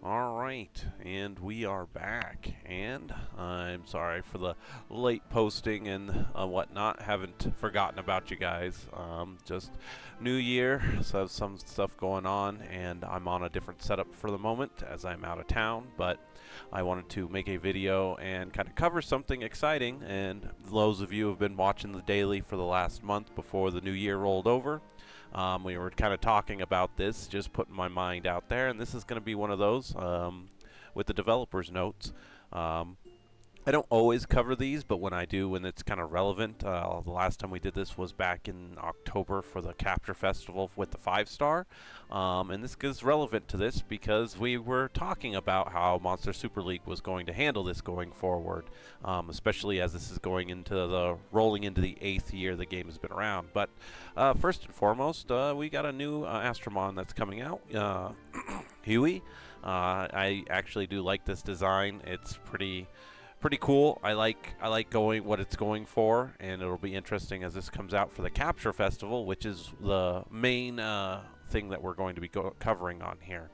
All right, and we are back. And I'm sorry for the late posting and whatnot. Haven't forgotten about you guys. Just New Year, so some stuff going on, and I'm on a different setup for the moment as I'm out of town. But I wanted to make a video and kind of cover something exciting. And those of you who have been watching the daily for the last month before the new year rolled over, we were kind of talking about this, just putting my mind out there, and this is going to be one of those with the developer's notes. I don't always cover these, but when I do, when it's kind of relevant, the last time we did this was back in October for the Capture Festival with the 5-star, and this is relevant to this because we were talking about how Monster Super League was going to handle this going forward, especially as this is going into rolling into the 8th year the game has been around. But first and foremost, we got a new Astromon that's coming out, Huey. I actually do like this design. It's pretty cool. I like going what it's going for, and it'll be interesting as this comes out for the Capture Festival, which is the main thing that we're going to be covering on here.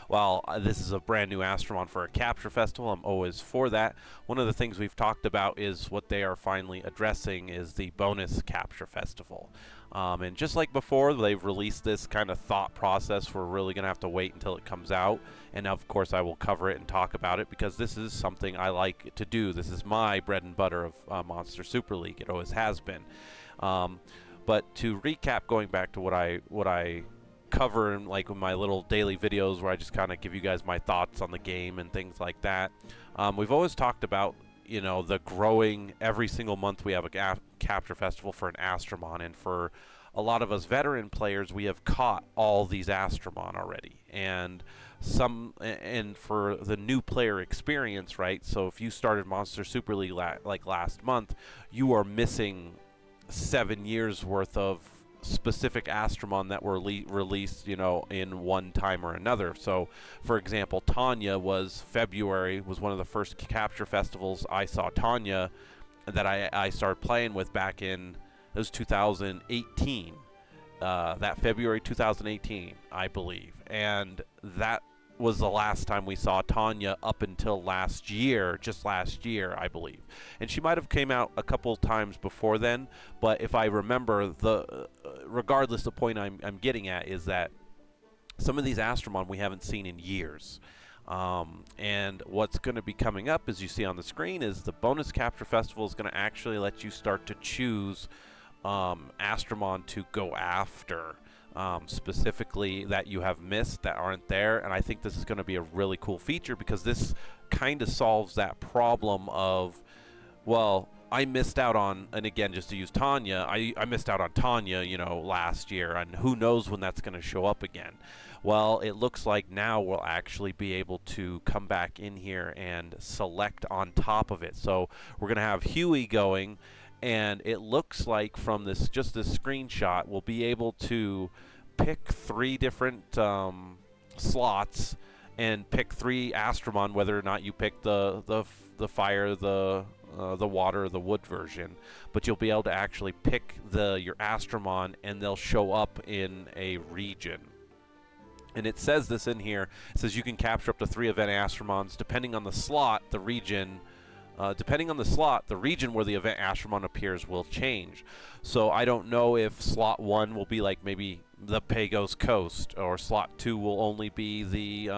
While this is a brand new Astromon for a Capture Festival, I'm always for that. One of the things we've talked about is what they are finally addressing is the bonus Capture Festival. And just like before, they've released this kind of thought process. We're really going to have to wait until it comes out. And of course, I will cover it and talk about it because this is something I like to do. This is my bread and butter of Monster Super League. It always has been. But to recap, going back to what I cover in like my little daily videos where I just kind of give you guys my thoughts on the game and things like that. We've always talked about, you know, the growing every single month we have a Capture Festival for an Astromon, and for a lot of us veteran players, we have caught all these Astromon already, and for the new player experience, right? So if you started Monster Super League like last month, you are missing 7 years worth of specific Astromon that were released, you know, in one time or another. So, for example, Tanya February was one of the first Capture Festivals I saw Tanya that I started playing with back in, it was 2018. That February 2018, I believe. And that was the last time we saw Tanya up until last year, just last year, I believe. And she might have came out a couple times before then, but if I remember, regardless, the point I'm getting at is that some of these Astromon we haven't seen in years. And what's going to be coming up, as you see on the screen, is the bonus Capture Festival is going to actually let you start to choose Astromon to go after. Specifically that you have missed that aren't there, and I think this is going to be a really cool feature because this kind of solves that problem of, well, I missed out on, and again, just to use Tanya, I missed out on Tanya, you know, last year, and who knows when that's going to show up again. Well, it looks like now we'll actually be able to come back in here and select on top of it. So we're going to have Huey going, and it looks like from this screenshot, we'll be able to pick 3 different slots and pick 3 Astromon, whether or not you pick the fire, the water, the wood version. But you'll be able to actually pick your Astromon, and they'll show up in a region. And it says this in here. It says you can capture up to 3 event Astromons depending on the slot, the region. Depending on the slot, the region where the event Astromon appears will change. So I don't know if slot 1 will be like maybe the Pagos Coast, or slot 2 will only be the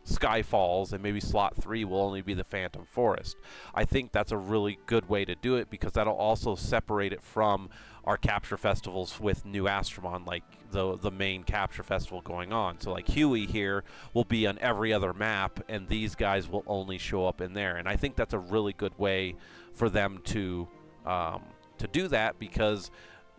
Skyfalls, and maybe slot 3 will only be the Phantom Forest. I think that's a really good way to do it because that'll also separate it from our Capture Festivals with new Astromon, like the main Capture Festival going on. So like Huey here will be on every other map, and these guys will only show up in there. And I think that's a really good way for them to do that because,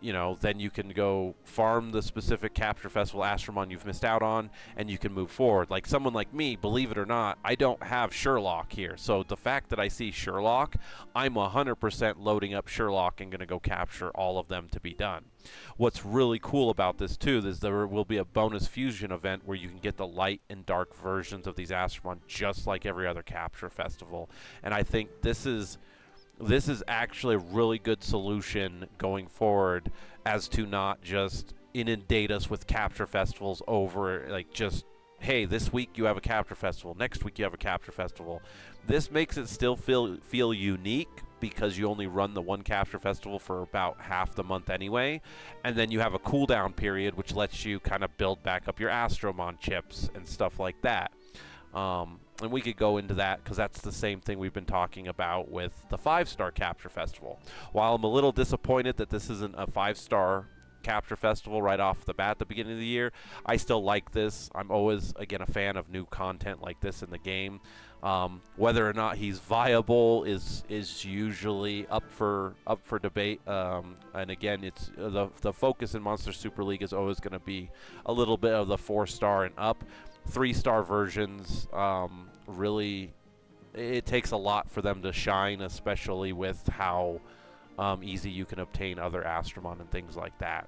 you know, then you can go farm the specific Capture Festival Astromon you've missed out on, and you can move forward. Like someone like me, believe it or not, I don't have Sherlock here. So the fact that I see Sherlock, I'm 100% loading up Sherlock and going to go capture all of them to be done. What's really cool about this, too, is there will be a bonus fusion event where you can get the light and dark versions of these Astromon just like every other Capture Festival. And I think this is actually a really good solution going forward as to not just inundate us with Capture Festivals over, like, just hey, this week you have a capture festival, next week you have a capture festival. This makes it still feel unique because you only run the one capture festival for about half the month anyway, and then you have a cooldown period which lets you kind of build back up your Astromon chips and stuff like that. And we could go into that because that's the same thing we've been talking about with the 5-star capture festival. While I'm a little disappointed that this isn't a 5-star capture festival right off the bat at the beginning of the year, I still like this. I'm always, again, a fan of new content like this in the game. Whether or not he's viable is usually up for debate. And again, it's the focus in Monster Super League is always going to be a little bit of the 4-star and up. 3-star versions, really, it takes a lot for them to shine, especially with how easy you can obtain other Astromon and things like that.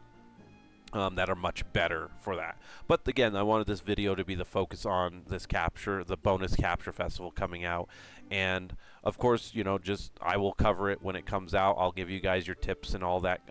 That are much better for that. But again, I wanted this video to be the focus on this capture, the bonus capture festival coming out. And of course, you know, just I will cover it when it comes out. I'll give you guys your tips and all that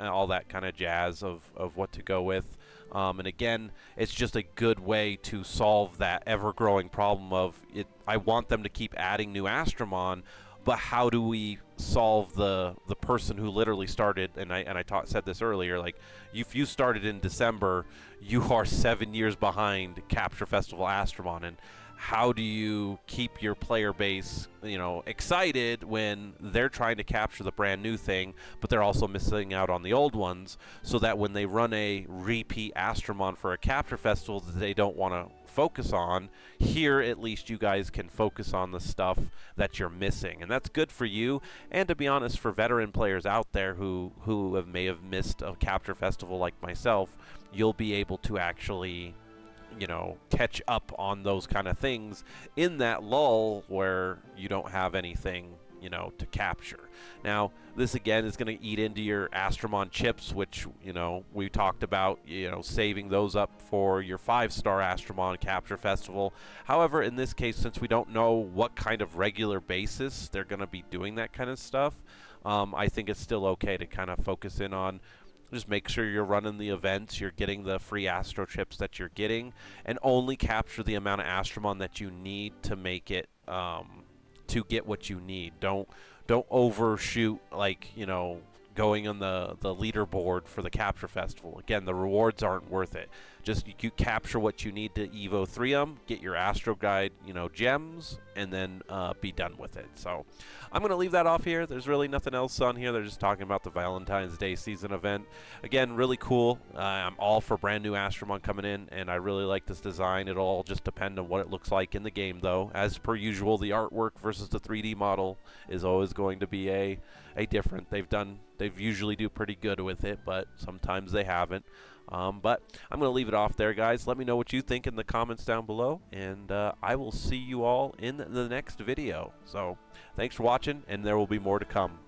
kind of jazz of what to go with. And again, it's just a good way to solve that ever-growing problem of it. I want them to keep adding new Astromon, but how do we solve the person who literally started, and I said this earlier, like if you started in December, you are 7 years behind Capture Festival Astromon, and how do you keep your player base, you know, excited when they're trying to capture the brand new thing, but they're also missing out on the old ones, so that when they run a repeat Astromon for a capture festival that they don't want to focus on, here at least you guys can focus on the stuff that you're missing, and that's good for you. And to be honest, for veteran players out there who may have missed a capture festival like myself, you'll be able to actually, you know, catch up on those kind of things in that lull where you don't have anything, you know, to capture. Now, this again is going to eat into your Astromon chips, which, you know, we talked about, you know, saving those up for your 5-star Astromon capture festival. However, in this case, since we don't know what kind of regular basis they're going to be doing that kind of stuff, I think it's still okay to kind of focus in on just make sure you're running the events, you're getting the free Astro chips that you're getting, and only capture the amount of Astromon that you need to make it, to get what you need. Don't overshoot, like, you know, going on the leaderboard for the capture festival. Again, the rewards aren't worth it. Just you capture what you need to Evo 3 them, get your Astro Guide, you know, gems, and then be done with it. So I'm going to leave that off here. There's really nothing else on here. They're just talking about the Valentine's Day season event. Again, really cool. I'm all for brand new Astromon coming in, and I really like this design. It'll all just depend on what it looks like in the game, though. As per usual, the artwork versus the 3D model is always going to be a different. They've usually do pretty good with it, but sometimes they haven't. But I'm going to leave it off there, guys. Let me know what you think in the comments down below, and I will see you all in the next video. So thanks for watching, and there will be more to come.